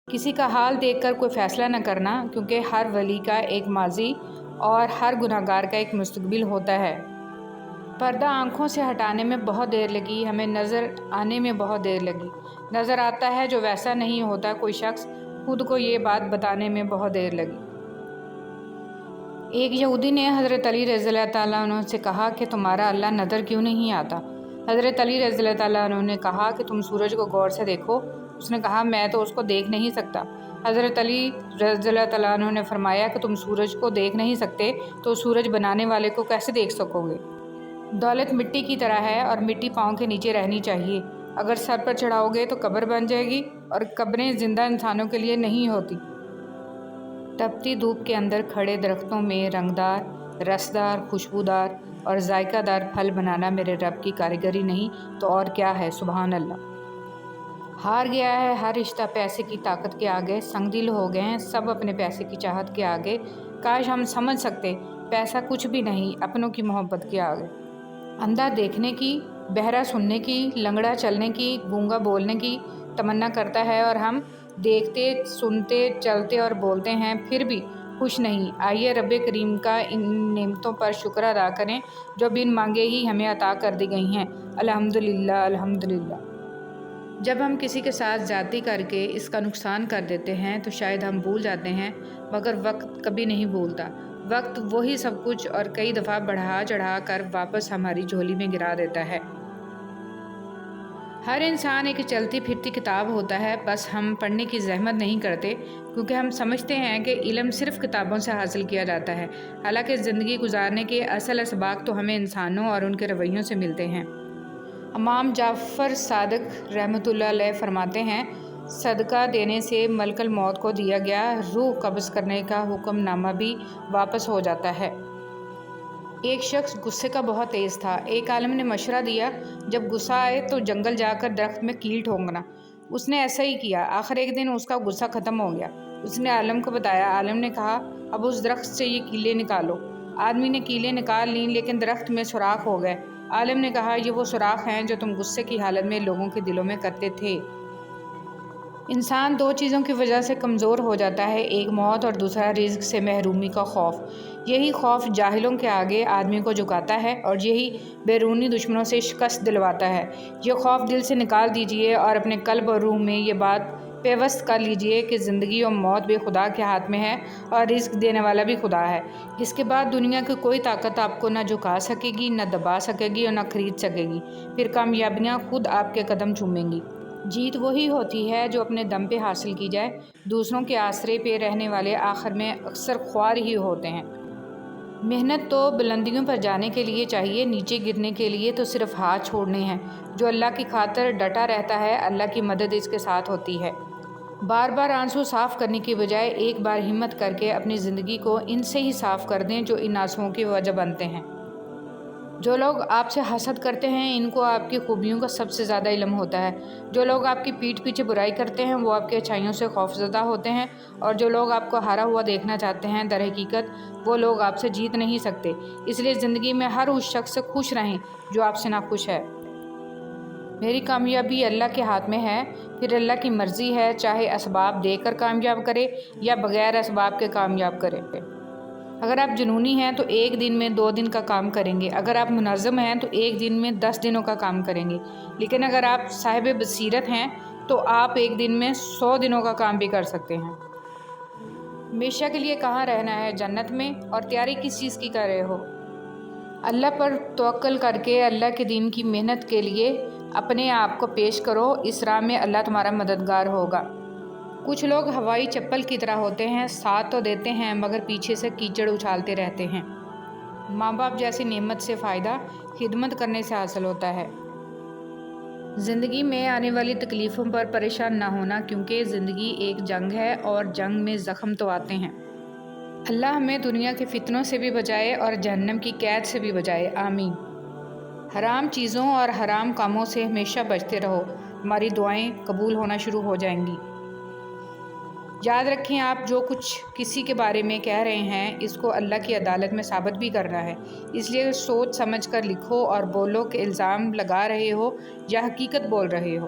کسی کا حال دیکھ کر کوئی فیصلہ نہ کرنا، کیونکہ ہر ولی کا ایک ماضی اور ہر گناہگار کا ایک مستقبل ہوتا ہے۔ پردہ آنکھوں سے ہٹانے میں بہت دیر لگی، ہمیں نظر آنے میں بہت دیر لگی۔ نظر آتا ہے جو ویسا نہیں ہوتا کوئی شخص، خود کو یہ بات بتانے میں بہت دیر لگی۔ ایک یہودی نے حضرت علی رضی اللہ تعالیٰ عنہ سے کہا کہ تمہارا اللہ نظر کیوں نہیں آتا؟ حضرت علی رضی اللہ تعالیٰ عنہ نے کہا کہ تم سورج کو غور سے دیکھو۔ اس نے کہا میں تو اس کو دیکھ نہیں سکتا۔ حضرت علی رضی اللہ تعالیٰ عنہ نے فرمایا کہ تم سورج کو دیکھ نہیں سکتے تو سورج بنانے والے کو کیسے دیکھ سکو گے؟ دولت مٹی کی طرح ہے اور مٹی پاؤں کے نیچے رہنی چاہیے۔ اگر سر پر چڑھاؤ گے تو قبر بن جائے گی، اور قبریں زندہ انسانوں کے لیے نہیں ہوتی۔ تپتی دھوپ کے اندر کھڑے درختوں میں رنگدار، رسدار، خوشبودار اور ذائقہ دار پھل بنانا میرے رب کی کاریگری نہیں تو اور کیا ہے؟ سبحان اللہ۔ ہار گیا ہے ہر رشتہ پیسے کی طاقت کے آگے، سنگ دل ہو گئے ہیں سب اپنے پیسے کی چاہت کے آگے۔ کاش ہم سمجھ سکتے پیسہ کچھ بھی نہیں اپنوں کی محبت کے آگے۔ اندھا دیکھنے کی، بہرا سننے کی، لنگڑا چلنے کی، گونگا بولنے کی تمنا کرتا ہے، اور ہم دیکھتے، سنتے، چلتے اور بولتے ہیں پھر بھی خوش نہیں۔ آئیے رب کریم کا ان نعمتوں پر شکر ادا کریں جو بن مانگے ہی ہمیں عطا کر دی گئی ہیں۔ الحمدللہ، الحمدللہ۔ جب ہم کسی کے ساتھ زیادتی کر کے اس کا نقصان کر دیتے ہیں تو شاید ہم بھول جاتے ہیں، مگر وقت کبھی نہیں بھولتا۔ وقت وہی سب کچھ اور کئی دفعہ بڑھا چڑھا کر واپس ہماری جھولی میں گرا دیتا ہے۔ ہر انسان ایک چلتی پھرتی کتاب ہوتا ہے، بس ہم پڑھنے کی زحمت نہیں کرتے کیونکہ ہم سمجھتے ہیں کہ علم صرف کتابوں سے حاصل کیا جاتا ہے، حالانکہ زندگی گزارنے کے اصل اسباق تو ہمیں انسانوں اور ان کے رویوں سے ملتے ہیں۔ امام جعفر صادق رحمۃ اللہ علیہ فرماتے ہیں، صدقہ دینے سے ملک الموت کو دیا گیا روح قبض کرنے کا حکم نامہ بھی واپس ہو جاتا ہے۔ ایک شخص غصے کا بہت تیز تھا۔ ایک عالم نے مشورہ دیا، جب غصہ آئے تو جنگل جا کر درخت میں کیل ٹھونکنا۔ اس نے ایسا ہی کیا۔ آخر ایک دن اس کا غصہ ختم ہو گیا۔ اس نے عالم کو بتایا۔ عالم نے کہا، اب اس درخت سے یہ کیلیں نکالو۔ آدمی نے کیلیں نکال لیں لیکن درخت میں سوراخ ہو گئے۔ عالم نے کہا، یہ وہ سوراخ ہیں جو تم غصے کی حالت میں لوگوں کے دلوں میں کرتے تھے۔ انسان دو چیزوں کی وجہ سے کمزور ہو جاتا ہے، ایک موت اور دوسرا رزق سے محرومی کا خوف۔ یہی خوف جاہلوں کے آگے آدمی کو جھکاتا ہے اور یہی بیرونی دشمنوں سے شکست دلواتا ہے۔ یہ خوف دل سے نکال دیجئے اور اپنے قلب اور روح میں یہ بات پیوست کر لیجئے کہ زندگی اور موت بھی خدا کے ہاتھ میں ہے اور رزق دینے والا بھی خدا ہے۔ اس کے بعد دنیا کی کوئی طاقت آپ کو نہ جھکا سکے گی، نہ دبا سکے گی اور نہ خرید سکے گی۔ پھر کامیابیاں خود آپ کے قدم چومیں گی۔ جیت وہی ہوتی ہے جو اپنے دم پہ حاصل کی جائے۔ دوسروں کے آسرے پہ رہنے والے آخر میں اکثر خوار ہی ہوتے ہیں۔ محنت تو بلندیوں پر جانے کے لیے چاہیے، نیچے گرنے کے لیے تو صرف ہاتھ چھوڑنے ہیں۔ جو اللہ کی خاطر ڈٹا رہتا ہے، اللہ کی مدد اس کے ساتھ ہوتی ہے۔ بار بار آنسو صاف کرنے کی بجائے ایک بار ہمت کر کے اپنی زندگی کو ان سے ہی صاف کر دیں جو ان آنسوؤں کی وجہ بنتے ہیں۔ جو لوگ آپ سے حسد کرتے ہیں ان کو آپ کی خوبیوں کا سب سے زیادہ علم ہوتا ہے۔ جو لوگ آپ کی پیٹھ پیچھے برائی کرتے ہیں وہ آپ کی اچھائیوں سے خوفزدہ ہوتے ہیں، اور جو لوگ آپ کو ہارا ہوا دیکھنا چاہتے ہیں در حقیقت وہ لوگ آپ سے جیت نہیں سکتے۔ اس لیے زندگی میں ہر اس شخص سے خوش رہیں جو آپ سے ناخوش ہے۔ میری کامیابی اللہ کے ہاتھ میں ہے، پھر اللہ کی مرضی ہے چاہے اسباب دے کر کامیاب کرے یا بغیر اسباب کے کامیاب کرے۔ اگر آپ جنونی ہیں تو ایک دن میں 2 دن کا کام کریں گے، اگر آپ منظم ہیں تو ایک دن میں 10 دنوں کا کام کریں گے، لیکن اگر آپ صاحب بصیرت ہیں تو آپ ایک دن میں 100 دنوں کا کام بھی کر سکتے ہیں۔ ہمیشہ کے لیے کہاں رہنا ہے؟ جنت میں۔ اور تیاری کس چیز کی کر رہے ہو؟ اللہ پر توکل کر کے اللہ کے دین کی محنت کے لیے اپنے آپ کو پیش کرو، اس راہ میں اللہ تمہارا مددگار ہوگا۔ کچھ لوگ ہوائی چپل کی طرح ہوتے ہیں، ساتھ تو دیتے ہیں مگر پیچھے سے کیچڑ اچھالتے رہتے ہیں۔ ماں باپ جیسی نعمت سے فائدہ خدمت کرنے سے حاصل ہوتا ہے۔ زندگی میں آنے والی تکلیفوں پر پریشان نہ ہونا، کیونکہ زندگی ایک جنگ ہے اور جنگ میں زخم تو آتے ہیں۔ اللہ ہمیں دنیا کے فتنوں سے بھی بچائے اور جہنم کی قید سے بھی بچائے، آمین۔ حرام چیزوں اور حرام کاموں سے ہمیشہ بچتے رہو، ہماری دعائیں قبول ہونا شروع ہو جائیں گی۔ یاد رکھیں، آپ جو کچھ کسی کے بارے میں کہہ رہے ہیں اس کو اللہ کی عدالت میں ثابت بھی کرنا ہے، اس لیے سوچ سمجھ کر لکھو اور بولو کہ الزام لگا رہے ہو یا حقیقت بول رہے ہو۔